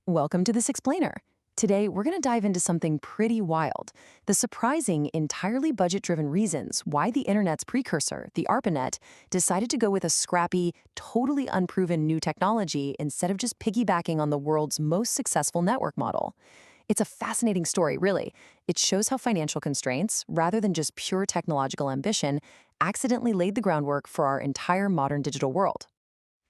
Welcome to this explainer. Today, we're going to dive into something pretty wild, the surprising, entirely budget-driven reasons why the internet's precursor, the ARPANET, decided to go with a scrappy, totally unproven new technology instead of just piggybacking on the world's most successful network model. It's a fascinating story, really. It shows how financial constraints, rather than just pure technological ambition, accidentally laid the groundwork for our entire modern digital world.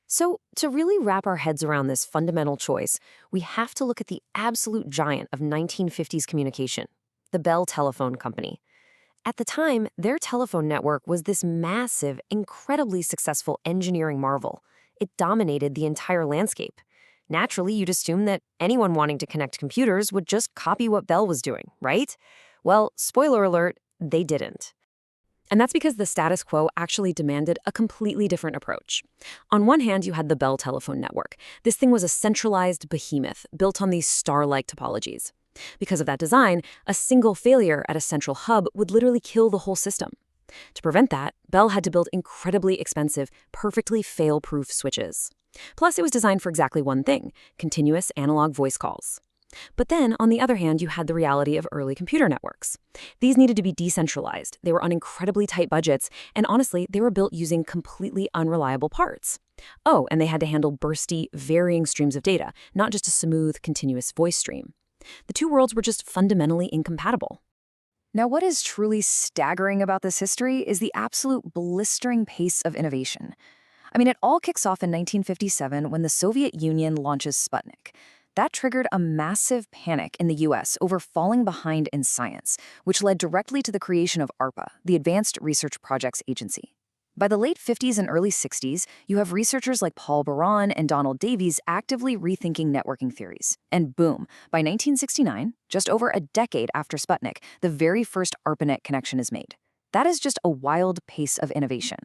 So, to really wrap our heads around this fundamental choice, we have to look at the absolute giant of 1950s communication, the Bell Telephone Company. At the time, their telephone network was this massive, incredibly successful engineering marvel. It dominated the entire landscape. Naturally, you'd assume that anyone wanting to connect computers would just copy what Bell was doing, right? Well, spoiler alert, they didn't. And that's because the status quo actually demanded a completely different approach. On one hand, you had the Bell telephone network. This thing was a centralized behemoth built on these star-like topologies. Because of that design, a single failure at a central hub would literally kill the whole system. To prevent that, Bell had to build incredibly expensive, perfectly fail-proof switches. Plus, it was designed for exactly one thing: continuous analog voice calls. But then, on the other hand, you had the reality of early computer networks. These needed to be decentralized, they were on incredibly tight budgets, and honestly, they were built using completely unreliable parts. Oh, and they had to handle bursty, varying streams of data, not just a smooth, continuous voice stream. The two worlds were just fundamentally incompatible. Now, what is truly staggering about this history is the absolute blistering pace of innovation. It all kicks off in 1957 when the Soviet Union launches Sputnik. That triggered a massive panic in the US over falling behind in science, which led directly to the creation of ARPA, the Advanced Research Projects Agency. By the late 50s and early 60s, you have researchers like Baran and Davies actively rethinking networking theories. And boom, by 1969, just over a decade after Sputnik, the very first ARPANET connection is made. That is just a wild pace of innovation.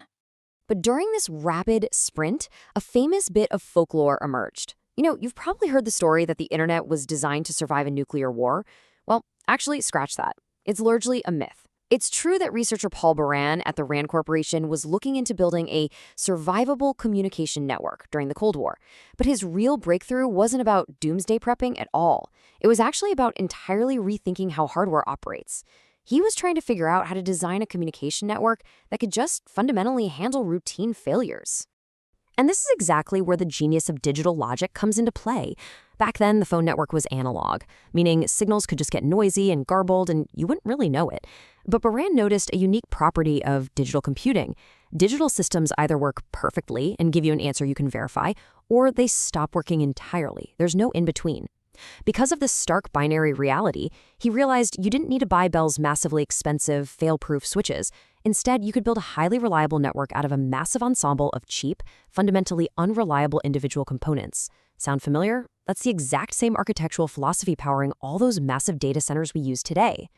But during this rapid sprint, a famous bit of folklore emerged. You've probably heard the story that the internet was designed to survive a nuclear war. Well, actually, scratch that. It's largely a myth. It's true that researcher Paul Baran at the RAND Corporation was looking into building a survivable communication network during the Cold War. But his real breakthrough wasn't about doomsday prepping at all. It was actually about entirely rethinking how hardware operates. He was trying to figure out how to design a communication network that could just fundamentally handle routine failures. And this is exactly where the genius of digital logic comes into play. Back then, the phone network was analog, meaning signals could just get noisy and garbled and you wouldn't really know it. But Baran noticed a unique property of digital computing. Digital systems either work perfectly and give you an answer you can verify, or they stop working entirely. There's no in-between. Because of this stark binary reality, he realized you didn't need to buy Bell's massively expensive, fail-proof switches. Instead, you could build a highly reliable network out of a massive ensemble of cheap, fundamentally unreliable individual components. Sound familiar? That's the exact same architectural philosophy powering all those massive data centers we use today.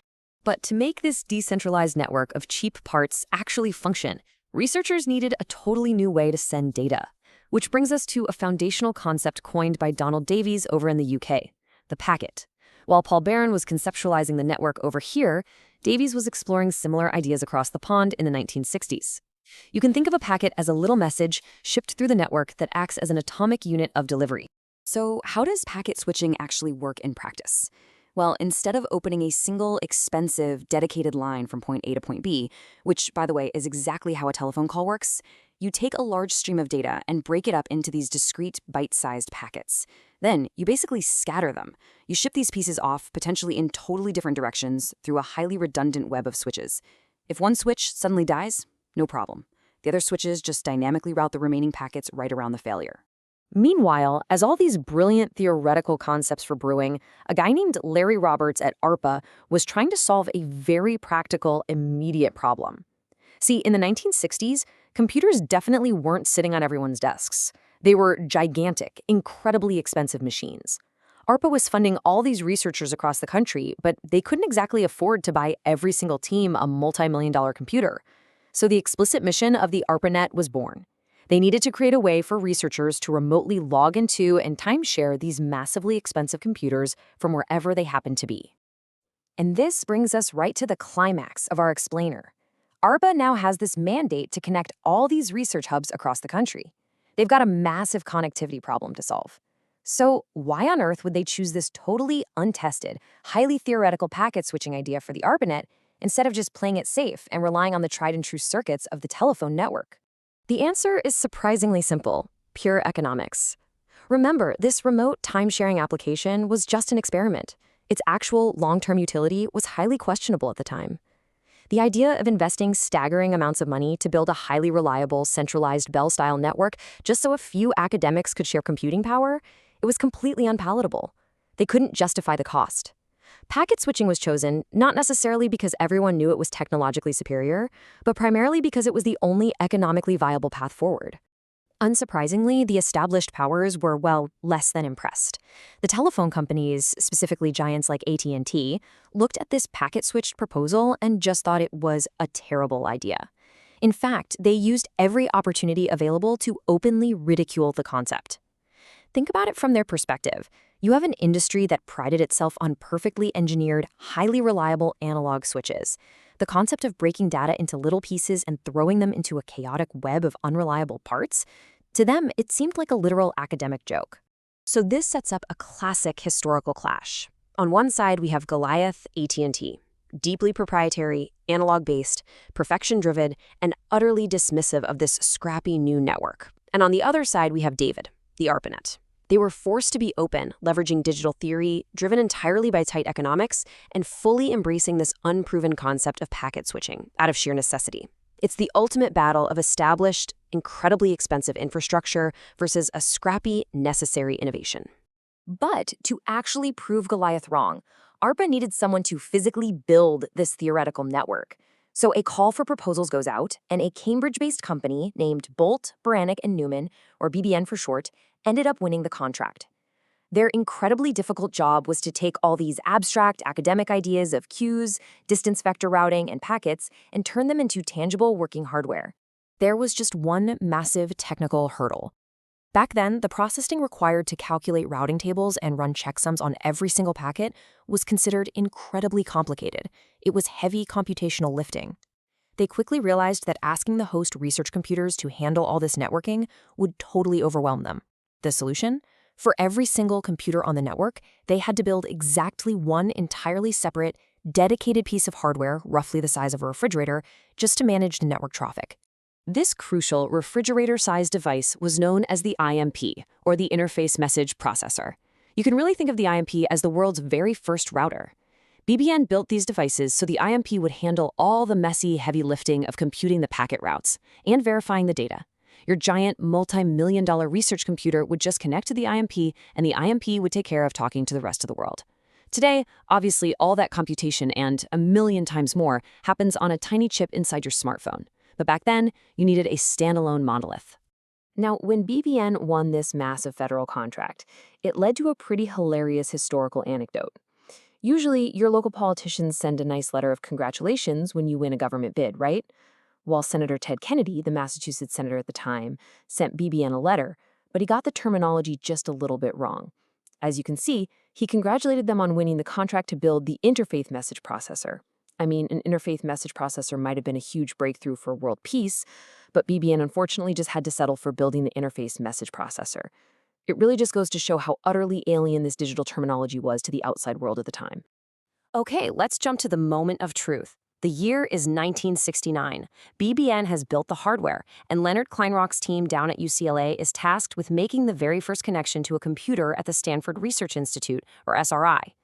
But to make this decentralized network of cheap parts actually function, researchers needed a totally new way to send data. Which brings us to a foundational concept coined by Davies over in the UK, the packet. While Paul Baran was conceptualizing the network over here, Davies was exploring similar ideas across the pond in the 1960s. You can think of a packet as a little message shipped through the network that acts as an atomic unit of delivery. So how does packet switching actually work in practice? Well, instead of opening a single, expensive, dedicated line from point A to point B, which, by the way, is exactly how a telephone call works, you take a large stream of data and break it up into these discrete, bite-sized packets. Then, you basically scatter them. You ship these pieces off, potentially in totally different directions, through a highly redundant web of switches. If one switch suddenly dies, no problem. The other switches just dynamically route the remaining packets right around the failure. Meanwhile, as all these brilliant theoretical concepts were brewing, a guy named Larry Roberts at ARPA was trying to solve a very practical, immediate problem. See, in the 1960s, computers definitely weren't sitting on everyone's desks. They were gigantic, incredibly expensive machines. ARPA was funding all these researchers across the country, but they couldn't exactly afford to buy every single team a multi-million-dollar computer. So the explicit mission of the ARPANET was born. They needed to create a way for researchers to remotely log into and timeshare these massively expensive computers from wherever they happen to be. And this brings us right to the climax of our explainer. ARPA now has this mandate to connect all these research hubs across the country. They've got a massive connectivity problem to solve. So why on earth would they choose this totally untested, highly theoretical packet switching idea for the ARPANET instead of just playing it safe and relying on the tried and true circuits of the telephone network? The answer is surprisingly simple: pure economics. Remember, this remote time-sharing application was just an experiment. Its actual long-term utility was highly questionable at the time. The idea of investing staggering amounts of money to build a highly reliable, centralized Bell-style network just so a few academics could share computing power, it was completely unpalatable. They couldn't justify the cost. Packet switching was chosen not necessarily because everyone knew it was technologically superior, but primarily because it was the only economically viable path forward. Unsurprisingly, the established powers were, well, less than impressed. The telephone companies, specifically giants like AT&T, looked at this packet-switched proposal and just thought it was a terrible idea. In fact, they used every opportunity available to openly ridicule the concept. Think about it from their perspective. You have an industry that prided itself on perfectly engineered, highly reliable analog switches. The concept of breaking data into little pieces and throwing them into a chaotic web of unreliable parts, to them, it seemed like a literal academic joke. So this sets up a classic historical clash. On one side, we have Goliath, AT&T, deeply proprietary, analog-based, perfection-driven, and utterly dismissive of this scrappy new network. And on the other side, we have David, the ARPANET. They were forced to be open, leveraging digital theory, driven entirely by tight economics, and fully embracing this unproven concept of packet switching out of sheer necessity. It's the ultimate battle of established, incredibly expensive infrastructure versus a scrappy, necessary innovation. But to actually prove Goliath wrong, ARPA needed someone to physically build this theoretical network. So a call for proposals goes out, and a Cambridge-based company named Bolt, Baranek, and Newman, or BBN for short, ended up winning the contract. Their incredibly difficult job was to take all these abstract academic ideas of queues, distance vector routing, and packets and turn them into tangible working hardware. There was just one massive technical hurdle. Back then, the processing required to calculate routing tables and run checksums on every single packet was considered incredibly complicated. It was heavy computational lifting. They quickly realized that asking the host research computers to handle all this networking would totally overwhelm them. The solution? For every single computer on the network, they had to build exactly one entirely separate, dedicated piece of hardware, roughly the size of a refrigerator, just to manage the network traffic. This crucial refrigerator-sized device was known as the IMP, or the Interface Message Processor. You can really think of the IMP as the world's very first router. BBN built these devices so the IMP would handle all the messy, heavy lifting of computing the packet routes and verifying the data. Your giant, multi-million-dollar research computer would just connect to the IMP, and the IMP would take care of talking to the rest of the world. Today, obviously, all that computation and a million times more happens on a tiny chip inside your smartphone. But back then, you needed a standalone monolith. Now, when BBN won this massive federal contract, it led to a pretty hilarious historical anecdote. Usually, your local politicians send a nice letter of congratulations when you win a government bid, right? While Senator Ted Kennedy, the Massachusetts senator at the time, sent BBN a letter, but he got the terminology just a little bit wrong. As you can see, he congratulated them on winning the contract to build the interfaith message processor. I mean, an interfaith message processor might have been a huge breakthrough for world peace, but BBN unfortunately just had to settle for building the interface message processor. It really just goes to show how utterly alien this digital terminology was to the outside world at the time. Okay, let's jump to the moment of truth. The year is 1969. BBN has built the hardware, and Leonard Kleinrock's team down at UCLA is tasked with making the very first connection to a computer at the Stanford Research Institute, or SRI.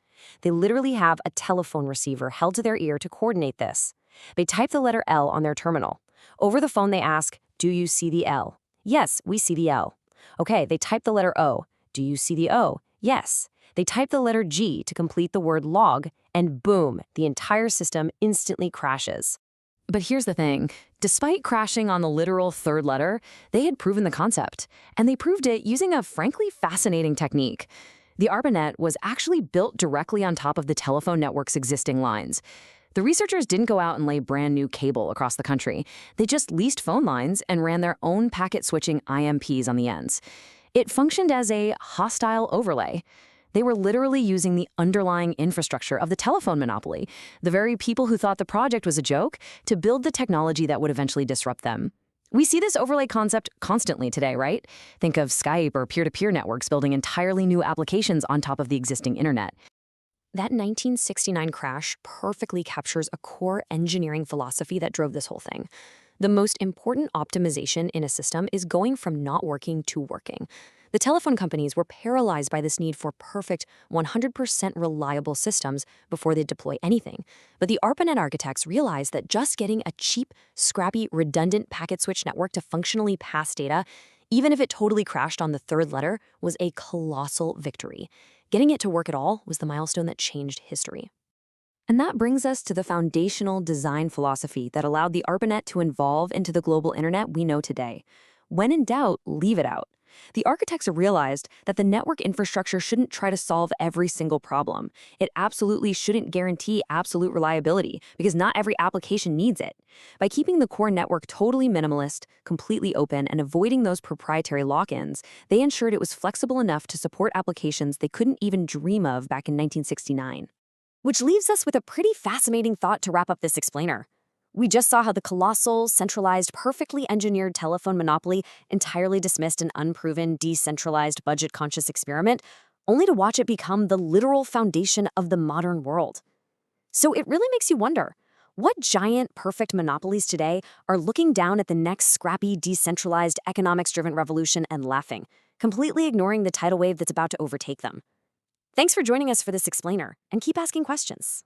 They literally have a telephone receiver held to their ear to coordinate this. They type the letter L on their terminal. Over the phone, they ask, "Do you see the L?" "Yes, we see the L." Okay, they type the letter O. "Do you see the O?" "Yes." They type the letter G to complete the word log, and boom, the entire system instantly crashes. But here's the thing. Despite crashing on the literal third letter, they had proven the concept, and they proved it using a frankly fascinating technique. The ARPANET was actually built directly on top of the telephone network's existing lines. The researchers didn't go out and lay brand new cable across the country. They just leased phone lines and ran their own packet-switching IMPs on the ends. It functioned as a hostile overlay. They were literally using the underlying infrastructure of the telephone monopoly, the very people who thought the project was a joke, to build the technology that would eventually disrupt them. We see this overlay concept constantly today, right? Think of Skype or peer-to-peer networks building entirely new applications on top of the existing internet. That 1969 crash perfectly captures a core engineering philosophy that drove this whole thing. The most important optimization in a system is going from not working to working. The telephone companies were paralyzed by this need for perfect, 100% reliable systems before they deploy anything. But the ARPANET architects realized that just getting a cheap, scrappy, redundant packet switch network to functionally pass data, even if it totally crashed on the third letter, was a colossal victory. Getting it to work at all was the milestone that changed history. And that brings us to the foundational design philosophy that allowed the ARPANET to evolve into the global internet we know today. When in doubt, leave it out. The architects realized that the network infrastructure shouldn't try to solve every single problem. It absolutely shouldn't guarantee absolute reliability, because not every application needs it. By keeping the core network totally minimalist, completely open, and avoiding those proprietary lock-ins, they ensured it was flexible enough to support applications they couldn't even dream of back in 1969. Which leaves us with a pretty fascinating thought to wrap up this explainer. We just saw how the colossal, centralized, perfectly engineered telephone monopoly entirely dismissed an unproven, decentralized, budget-conscious experiment, only to watch it become the literal foundation of the modern world. So it really makes you wonder, what giant, perfect monopolies today are looking down at the next scrappy, decentralized, economics-driven revolution and laughing, completely ignoring the tidal wave that's about to overtake them? Thanks for joining us for this explainer, and keep asking questions.